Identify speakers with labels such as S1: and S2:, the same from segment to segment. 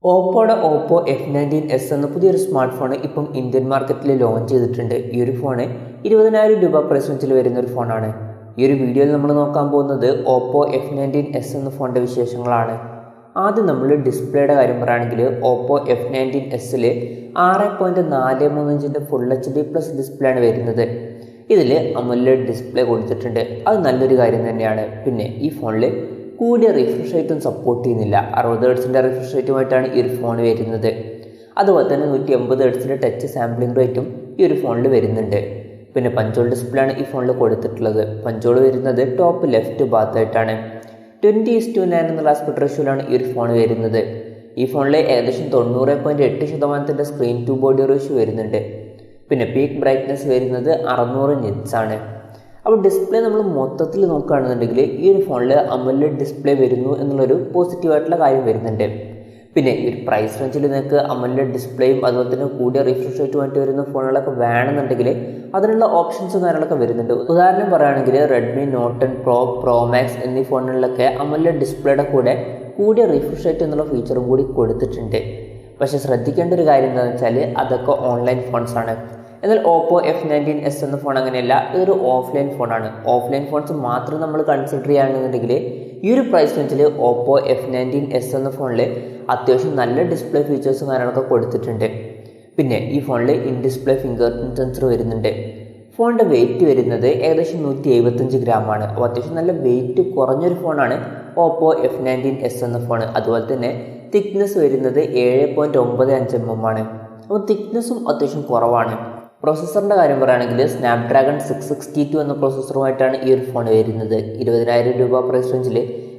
S1: Oppo F19s എന്ന പുതിയൊരു smart phone ഇപ്പം ഇന്ത്യൻ മാർക്കറ്റിൽ ലോഞ്ച് ചെയ്തിട്ടുണ്ട്. ഈ ഒരു ഫോണ് 20,000 രൂപ പ്രൈസ് റേഞ്ചിൽ വരുന്ന ഒരു ഫോണാണ്. ഈ ഒരു വീഡിയോയിൽ നമ്മൾ നോക്കാൻ പോകുന്നത് ഓപ്പോ F19s എന്ന ഫോണിൻ്റെ വിശേഷങ്ങളാണ്. ആദ്യം നമ്മൾ ഡിസ്പ്ലേയുടെ കാര്യം പറയുകയാണെങ്കിൽ ഓപ്പോ F19sൽ 6.43 ഇഞ്ചിൻ്റെ ഫുൾ HD+ ഡിസ്പ്ലേ ആണ് വരുന്നത്. ഇതിൽ AMOLED ഡിസ്പ്ലേ കൊടുത്തിട്ടുണ്ട്. അത് നല്ലൊരു കാര്യം തന്നെയാണ്. പിന്നെ ഈ ഫോണിൽ കൂടിയ റിഫ്രഷ് റേറ്റും സപ്പോർട്ട് ചെയ്യുന്നില്ല. 60 ഹെർട്സിൻ്റെ റിഫ്രഷ് റേറ്റുമായിട്ടാണ് ഈ ഒരു ഫോൺ വരുന്നത്. അതുപോലെ തന്നെ 180 ഹെർട്സിൻ്റെ ടച്ച് സാമ്പിളിംഗ് റേറ്റും ഈ ഒരു ഫോണിൽ വരുന്നുണ്ട്. പിന്നെ പഞ്ചോൾ ഡിസ്പ്ലേ ആണ് ഈ ഫോണിൽ കൊടുത്തിട്ടുള്ളത്. പഞ്ചോൾ വരുന്നത് ടോപ്പ് ലെഫ്റ്റ് ഭാഗത്തായിട്ടാണ്. 20:9 എന്നുള്ള ആസ്പെക്ട് റേഷ്യോയിലാണ് ഈ ഒരു ഫോൺ വരുന്നത്. ഈ ഫോണിൽ ഏകദേശം 90.8% സ്ക്രീൻ ടു ബോഡി റേഷ്യോ വരുന്നുണ്ട്. പിന്നെ പീക്ക് ബ്രൈറ്റ്നസ് വരുന്നത് 600 നിറ്റ്സ് ആണ്. അപ്പോൾ ഡിസ്പ്ലേ നമ്മൾ മൊത്തത്തിൽ നോക്കുകയാണെന്നുണ്ടെങ്കിൽ ഈ ഒരു ഫോണിൽ AMOLED ഡിസ്പ്ലേ വരുന്നു എന്നുള്ളൊരു പോസിറ്റീവായിട്ടുള്ള കാര്യം വരുന്നുണ്ട്. പിന്നെ ഈ ഒരു പ്രൈസ് റേഞ്ചിൽ നിങ്ങൾക്ക് AMOLED ഡിസ്പ്ലേയും അതുപോലെ തന്നെ കൂടിയ റിഫ്രഷ് റേറ്റുമായിട്ട് വരുന്ന ഫോണുകളൊക്കെ വേണമെന്നുണ്ടെങ്കിൽ അതിനുള്ള ഓപ്ഷൻസും കാര്യങ്ങളൊക്കെ വരുന്നുണ്ട്. ഉദാഹരണം പറയുകയാണെങ്കിൽ റെഡ്മി നോട്ട് 10 പ്രോ മാക്സ് എന്നീ ഫോണുകളിലൊക്കെ AMOLED ഡിസ്പ്ലേയുടെ കൂടെ കൂടിയ റിഫ്രഷ് റേറ്റ് എന്നുള്ള ഫീച്ചറും കൂടി കൊടുത്തിട്ടുണ്ട്. പക്ഷേ ശ്രദ്ധിക്കേണ്ട ഒരു കാര്യം എന്താണെന്ന് വെച്ചാൽ അതൊക്കെ ഓൺലൈൻ ഫോൺസ് ആണ്. എന്നാൽ ഓപ്പോ F19s എന്ന ഫോൺ അങ്ങനെയല്ല, ഇതൊരു ഓഫ്ലൈൻ ഫോണാണ്. ഓഫ്ലൈൻ ഫോൺസ് മാത്രം നമ്മൾ കൺസിഡർ ചെയ്യുകയാണെന്നുണ്ടെങ്കിൽ ഈ ഒരു പ്രൈസ് റേഞ്ചിൽ ഓപ്പോ F19s എന്ന ഫോണിൽ അത്യാവശ്യം നല്ല ഡിസ്പ്ലേ ഫീച്ചേഴ്സും കാര്യങ്ങളൊക്കെ കൊടുത്തിട്ടുണ്ട്. പിന്നെ ഈ ഫോണിൽ in display finger print sensor വരുന്നുണ്ട്. ഫോണിൻ്റെ വെയിറ്റ് വരുന്നത് ഏകദേശം 175 ഗ്രാമാണ്. അപ്പോൾ അത്യാവശ്യം നല്ല വെയിറ്റ് കുറഞ്ഞൊരു ഫോണാണ് ഓപ്പോ F19s എന്ന ഫോൺ. അതുപോലെ തന്നെ തിക്നെസ് വരുന്നത് 7.95 mm ആണ്. അപ്പോൾ തിക്നെസ്സും അത്യാവശ്യം കുറവാണ്. പ്രോസസ്സറിൻ്റെ കാര്യം പറയുകയാണെങ്കിൽ സ്നാപ്ഡ്രാഗൺ 662 എന്ന പ്രോസസ്സറുമായിട്ടാണ് ഈ ഒരു ഫോൺ വരുന്നത്. 20,000 രൂപ പ്രൈസ് റേഞ്ചിൽ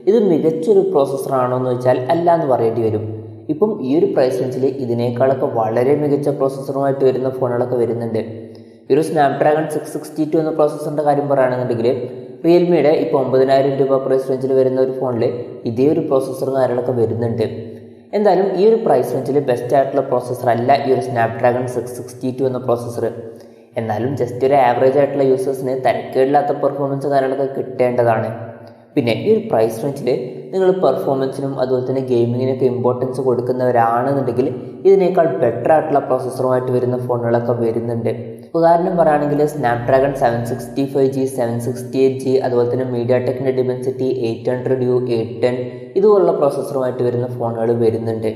S1: ഇത് മികച്ചൊരു പ്രോസസ്സറാണോ എന്ന് ചോദിച്ചാൽ അല്ല എന്ന് പറയേണ്ടി വരും. ഇപ്പം ഈ ഒരു പ്രൈസ് റേഞ്ചിൽ ഇതിനേക്കാളൊക്കെ വളരെ മികച്ച പ്രോസസ്സറുമായിട്ട് വരുന്ന ഫോണുകളൊക്കെ വരുന്നുണ്ട്. ഈ ഒരു സ്നാപ്ഡ്രാഗൺ 662 എന്ന പ്രോസസ്സറിൻ്റെ കാര്യം പറയുകയാണെന്നുണ്ടെങ്കിൽ റിയൽമിയുടെ ഇപ്പോൾ 9,000 രൂപ പ്രൈസ് റേഞ്ചിൽ വരുന്ന ഒരു ഫോണിൽ ഇതേ ഒരു പ്രോസസ്സറും കാര്യങ്ങളൊക്കെ വരുന്നുണ്ട്. എന്തായാലും ഈ ഒരു പ്രൈസ് റേഞ്ചിൽ ബെസ്റ്റ് ആയിട്ടുള്ള പ്രോസസ്സർ അല്ല ഈ ഒരു സ്നാപ്ഡ്രാഗൺ 662 എന്ന പ്രോസസ്സർ. എന്നാലും ജസ്റ്റ് ഒരു ആവറേജ് ആയിട്ടുള്ള യൂസേഴ്സിന് തരക്കേടില്ലാത്ത പെർഫോമൻസ് കാര്യങ്ങളൊക്കെ കിട്ടേണ്ടതാണ്. പിന്നെ ഈ ഒരു പ്രൈസ് റേഞ്ചിൽ നിങ്ങൾ പെർഫോമൻസിനും അതുപോലെ തന്നെ ഗെയിമിങ്ങിനൊക്കെ ഇമ്പോർട്ടൻസ് കൊടുക്കുന്നവരാണെന്നുണ്ടെങ്കിൽ ഇതിനേക്കാൾ ബെറ്റർ ആയിട്ടുള്ള പ്രോസസ്സറുമായിട്ട് വരുന്ന ഫോണുകളൊക്കെ വരുന്നുണ്ട്. ഉദാഹരണം പറയുകയാണെങ്കിൽ സ്നാപ്ഡ്രാഗൺ 765G 768G അതുപോലെ തന്നെ മീഡിയാടെക്കിൻ്റെ ഡിമെൻസിറ്റി 800U 810 ഇതുപോലുള്ള പ്രോസസ്സറുമായിട്ട് വരുന്ന ഫോണുകൾ വരുന്നുണ്ട്.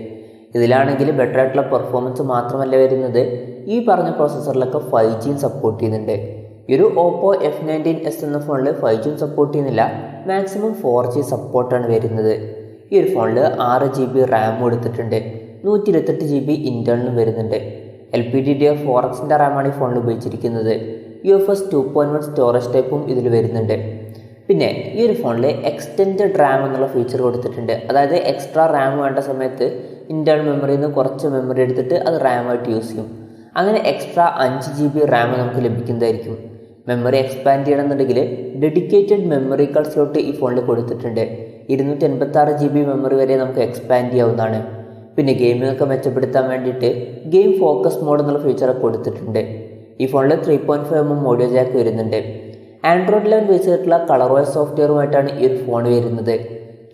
S1: ഇതിലാണെങ്കിൽ ബെറ്റർ ആയിട്ടുള്ള പെർഫോമൻസ് മാത്രമല്ല വരുന്നത്, ഈ പറഞ്ഞ പ്രോസസ്സറിലൊക്കെ 5G സപ്പോർട്ട് ചെയ്യുന്നുണ്ട്. ഈ ഒരു ഓപ്പോ F19s എന്ന ഫോണിൽ 5G സപ്പോർട്ട് ചെയ്യുന്നില്ല, മാക്സിമം 4G സപ്പോർട്ടാണ് വരുന്നത്. ഈ ഒരു ഫോണിൽ 6GB റാം കൊടുത്തിട്ടുണ്ട്. 128GB ഇൻറ്റേർണലും വരുന്നുണ്ട്. LPDDR4Xൻ്റെ റാമാണ് ഈ ഫോണിൽ ഉപയോഗിച്ചിരിക്കുന്നത്. UFS 2.1 സ്റ്റോറേജ് ടൈപ്പും ഇതിൽ വരുന്നുണ്ട്. പിന്നെ ഈ ഒരു ഫോണിൽ എക്സ്റ്റെൻഡഡ് റാം എന്നുള്ള ഫീച്ചർ കൊടുത്തിട്ടുണ്ട്. അതായത് എക്സ്ട്രാ റാം വേണ്ട സമയത്ത് ഇൻറ്റേർണൽ മെമ്മറിയിൽ നിന്ന് കുറച്ച് മെമ്മറി എടുത്തിട്ട് അത് റാമായിട്ട് യൂസ് ചെയ്യും. അങ്ങനെ എക്സ്ട്രാ 5GB റാം നമുക്ക് ലഭിക്കുന്നതായിരിക്കും. മെമ്മറി എക്സ്പാൻഡ് ചെയ്യണമെന്നുണ്ടെങ്കിൽ ഡെഡിക്കേറ്റഡ് മെമ്മറി കാർഡ് സ്ലോട്ട് ഈ ഫോണിൽ കൊടുത്തിട്ടുണ്ട്. 286GB മെമ്മറി വരെ നമുക്ക് എക്സ്പാൻഡ് ചെയ്യാവുന്നതാണ്. പിന്നെ ഗെയിമിംഗ് ഒക്കെ മെച്ചപ്പെടുത്താൻ വേണ്ടിയിട്ട് ഗെയിം ഫോക്കസ് മോഡ് എന്നുള്ള ഫീച്ചറൊക്കെ കൊടുത്തിട്ടുണ്ട്. ഈ ഫോണിൽ 3.5mm ഓഡിയോ ജാക്ക് വരുന്നുണ്ട്. ആൻഡ്രോയിഡ് 11 ബേസ് ചെയ്തിട്ടുള്ള കളർവൈസ് സോഫ്റ്റ്വെയറുമായിട്ടാണ് ഈ ഒരു ഫോൺ വരുന്നത്.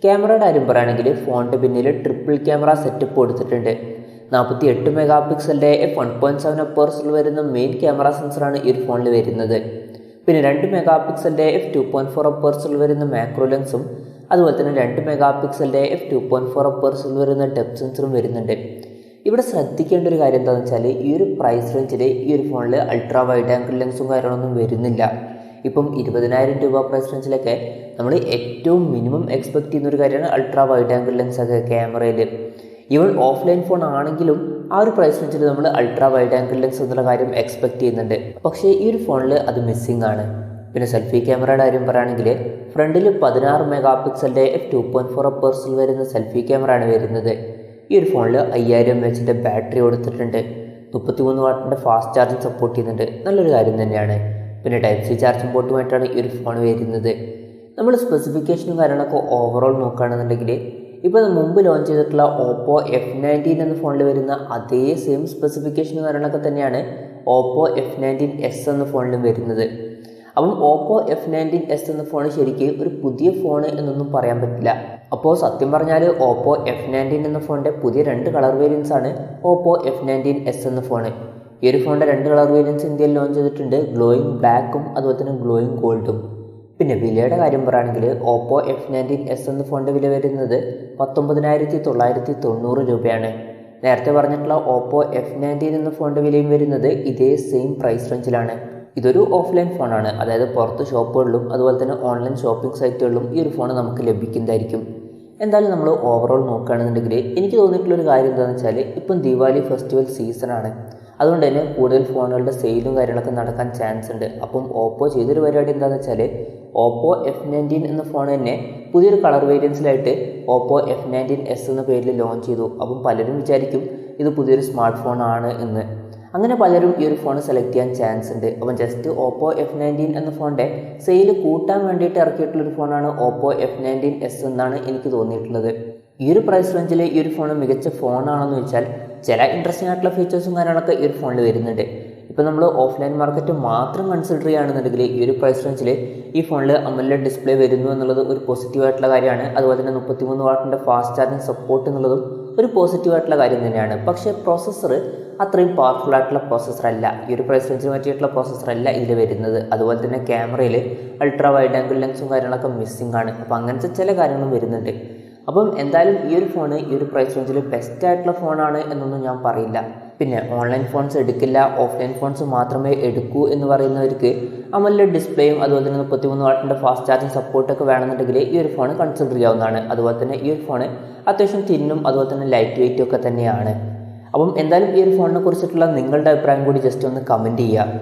S1: ക്യാമറയുടെ കാര്യം പറയുകയാണെങ്കിൽ ഫോണിൻ്റെ പിന്നിൽ ട്രിപ്പിൾ ക്യാമറ സെറ്റപ്പ് കൊടുത്തിട്ടുണ്ട്. 48 മെഗാപിക്സലിൻ്റെ f1.7 അപ്പേഴ്സിൽ വരുന്ന മെയിൻ ക്യാമറ സെൻസറാണ് ഈ ഒരു ഫോണിൽ വരുന്നത്. പിന്നെ 2 മെഗാപിക്സലിൻ്റെ f2.4 അപ്പേഴ്സിൽ വരുന്ന മാക്രോ ലെൻസും അതുപോലെ തന്നെ 2 മെഗാപിക്സലിൻ്റെ f2.4 അപ്പേഴ്സിൽ വരുന്ന ഡെപ്ത് സെൻസറും വരുന്നുണ്ട്. ഇവിടെ ശ്രദ്ധിക്കേണ്ട ഒരു കാര്യം എന്താണെന്ന് വെച്ചാൽ ഈ ഒരു പ്രൈസ് റേഞ്ചിൽ ഈ ഒരു ഫോണിൽ അൾട്രാ വൈഡ് ആംഗിൾ ലെൻസും കാര്യങ്ങളൊന്നും വരുന്നില്ല. ഇപ്പം 20,000 രൂപ പ്രൈസ് റേഞ്ചിലൊക്കെ നമ്മൾ ഏറ്റവും മിനിമം എക്സ്പെക്ട് ചെയ്യുന്ന ഒരു കാര്യമാണ് അൾട്രാ വൈഡ് ആംഗിൾ ലെൻസൊക്കെ ക്യാമറയിൽ. ഈവൻ ഓഫ്ലൈൻ ഫോൺ ആണെങ്കിലും ആ ഒരു പ്രൈസ് റേഞ്ചിൽ നമ്മൾ അൾട്രാ വൈഡ് ആംഗിൾ ലെൻസ് എന്നുള്ള കാര്യം എക്സ്പെക്ട് ചെയ്യുന്നുണ്ട്. പക്ഷേ ഈ ഒരു ഫോണിൽ അത് മിസ്സിംഗ് ആണ്. പിന്നെ സെൽഫി ക്യാമറയുടെ കാര്യം പറയുകയാണെങ്കിൽ ഫ്രണ്ടിൽ 16 മെഗാപിക്സലിൻ്റെ f2.4 അപ്പേഴ്സിൽ വരുന്ന സെൽഫി ക്യാമറ ആണ് വരുന്നത്. ഈ ഒരു ഫോണിൽ 5000 mAhന്റെ ബാറ്ററി കൊടുത്തിട്ടുണ്ട്. 33 വാട്ടിൻ്റെ ഫാസ്റ്റ് ചാർജിങ് സപ്പോർട്ട് ചെയ്യുന്നുണ്ട്. നല്ലൊരു കാര്യം തന്നെയാണ്. പിന്നെ ടൈപ്പ് സി ചാർജിങ് പോർട്ടുമായിട്ടാണ് ഈ ഒരു ഫോൺ വരുന്നത്. നമ്മൾ സ്പെസിഫിക്കേഷനും കാര്യങ്ങളൊക്കെ ഓവറോൾ നോക്കുകയാണെന്നുണ്ടെങ്കിൽ ഇപ്പോൾ മുമ്പ് ലോഞ്ച് ചെയ്തിട്ടുള്ള ഓപ്പോ F19 എന്ന ഫോണിൽ വരുന്ന അതേ സെയിം സ്പെസിഫിക്കേഷനും കാര്യങ്ങളൊക്കെ തന്നെയാണ് ഓപ്പോ F19s എന്ന ഫോണിലും വരുന്നത്. അപ്പം ഓപ്പോ F19s എന്ന ഫോൺ ശരിക്കും ഒരു പുതിയ ഫോൺ എന്നൊന്നും പറയാൻ പറ്റില്ല. അപ്പോൾ സത്യം പറഞ്ഞാൽ ഓപ്പോ F19 എന്ന ഫോണിൻ്റെ പുതിയ 2 കളർ വേരിയൻസ് ആണ് ഓപ്പോ F19s എന്ന ഫോൺ. ഈ ഒരു ഫോണിൻ്റെ 2 കളർ വേരിയൻസ് ഇന്ത്യയിൽ ലോഞ്ച് ചെയ്തിട്ടുണ്ട്. ഗ്ലോയിങ് ബ്ലാക്കും അതുപോലെ തന്നെ ഗ്ലോയിങ് ഗോൾഡും. പിന്നെ വിലയുടെ കാര്യം പറയുകയാണെങ്കിൽ ഓപ്പോ F19s എന്ന ഫോണിൻ്റെ വില വരുന്നത് 19,990 രൂപയാണ്. നേരത്തെ പറഞ്ഞിട്ടുള്ള ഓപ്പോ F19 എന്ന ഫോണിൻ്റെ വിലയും വരുന്നത് ഇതേ സെയിം പ്രൈസ് റേഞ്ചിലാണ്. ഇതൊരു ഓഫ്ലൈൻ ഫോണാണ്, അതായത് പുറത്ത് ഷോപ്പുകളിലും അതുപോലെ തന്നെ ഓൺലൈൻ ഷോപ്പിംഗ് സൈറ്റുകളിലും ഈ ഒരു ഫോൺ നമുക്ക് ലഭിക്കുന്നതായിരിക്കും. എന്തായാലും നമ്മൾ ഓവറോൾ നോക്കുകയാണെന്നുണ്ടെങ്കിൽ എനിക്ക് തോന്നിയിട്ടുള്ളൊരു കാര്യം എന്താണെന്ന് വെച്ചാൽ ഇപ്പം ദിവാലി ഫെസ്റ്റിവൽ സീസണാണ്. അതുകൊണ്ട് തന്നെ കൂടുതൽ ഫോണുകളുടെ സെയിലും കാര്യങ്ങളൊക്കെ നടക്കാൻ ചാൻസ് ഉണ്ട്. അപ്പം ഓപ്പോ ചെയ്തൊരു പരിപാടി എന്താണെന്ന് വെച്ചാൽ ഓപ്പോ F19 എന്ന ഫോൺ തന്നെ പുതിയൊരു കളർ വേരിയൻസിലായിട്ട് ഓപ്പോ F19s എന്ന പേരിൽ ലോഞ്ച് ചെയ്തു. അപ്പം പലരും വിചാരിക്കും ഇത് പുതിയൊരു സ്മാർട്ട് ഫോൺ ആണ് എന്ന്. അങ്ങനെ പലരും ഈ ഒരു ഫോൺ സെലക്ട് ചെയ്യാൻ ചാൻസ് ഉണ്ട്. അപ്പം ജസ്റ്റ് ഓപ്പോ F19 എന്ന ഫോണിൻ്റെ സെയിൽ കൂട്ടാൻ വേണ്ടിയിട്ട് ഇറക്കിയിട്ടുള്ളൊരു ഫോണാണ് ഓപ്പോ F19s എന്നാണ് എനിക്ക് തോന്നിയിട്ടുള്ളത്. ഈ ഒരു പ്രൈസ് റേഞ്ചിൽ ഈ ഒരു ഫോൺ മികച്ച ഫോണാണെന്ന് വെച്ചാൽ ചില ഇൻട്രസ്റ്റിംഗ് ആയിട്ടുള്ള ഫീച്ചേഴ്സും കാര്യങ്ങളൊക്കെ ഈ ഒരു ഫോണിൽ വരുന്നുണ്ട്. ഇപ്പോൾ നമ്മൾ ഓഫ്ലൈൻ മാർക്കറ്റ് മാത്രം കൺസിഡർ ചെയ്യുകയാണെന്നുണ്ടെങ്കിൽ ഈ ഒരു പ്രൈസ് റേഞ്ചിൽ ഈ ഫോണിൽ അമോലെഡ് ഡിസ്പ്ലേ വരുന്നു എന്നുള്ളത് ഒരു പോസിറ്റീവായിട്ടുള്ള കാര്യമാണ്. അതുപോലെ തന്നെ 33 വാട്ടിൻ്റെ ഫാസ്റ്റ് ചാർജിങ് സപ്പോർട്ട് എന്നുള്ളതും ഒരു പോസിറ്റീവായിട്ടുള്ള കാര്യം തന്നെയാണ്. പക്ഷേ പ്രോസസ്സർ അത്രയും പവർഫുൾ ആയിട്ടുള്ള പ്രോസസ്സർ അല്ല, ഈ ഒരു പ്രൈസ് റേഞ്ചിന് പറ്റിയിട്ടുള്ള പ്രോസസ്സർ അല്ല ഇതിൽ വരുന്നത്. അതുപോലെ തന്നെ ക്യാമറയിൽ അൾട്രാ വൈഡ് ആംഗിൾ ലെൻസും കാര്യങ്ങളൊക്കെ മിസ്സിംഗ് ആണ്. അപ്പോൾ അങ്ങനത്തെ ചില കാര്യങ്ങളും വരുന്നുണ്ട്. അപ്പം എന്തായാലും ഈ ഒരു ഫോൺ ഈ ഒരു പ്രൈസ് റേഞ്ചിൽ ബെസ്റ്റ് ആയിട്ടുള്ള ഫോണാണ് എന്നൊന്നും ഞാൻ പറയില്ല. പിന്നെ ഓൺലൈൻ ഫോൺസ് എടുക്കില്ല, ഓഫ്ലൈൻ ഫോൺസ് മാത്രമേ എടുക്കൂ എന്ന് പറയുന്നവർക്ക് അമോലെഡ് ഡിസ്പ്ലേയും അതുപോലെ തന്നെ 33 വാട്ടിൻ്റെ ഫാസ്റ്റ് ചാർജിങ് സപ്പോർട്ടൊക്കെ വേണമെന്നുണ്ടെങ്കിൽ ഈ ഒരു ഫോൺ കൺസിഡർ ചെയ്യാവുന്നതാണ്. അതുപോലെ തന്നെ ഈ ഒരു ഫോൺ അത്യാവശ്യം തിന്നും അതുപോലെ തന്നെ ലൈറ്റ് വെയിറ്റും ഒക്കെ തന്നെയാണ്. അപ്പം എന്തായാലും ഈ ഒരു ഫോണിനെ കുറിച്ചിട്ടുള്ള നിങ്ങളുടെ അഭിപ്രായം കൂടി ജസ്റ്റ് ഒന്ന് കമൻറ്റ് ചെയ്യുക.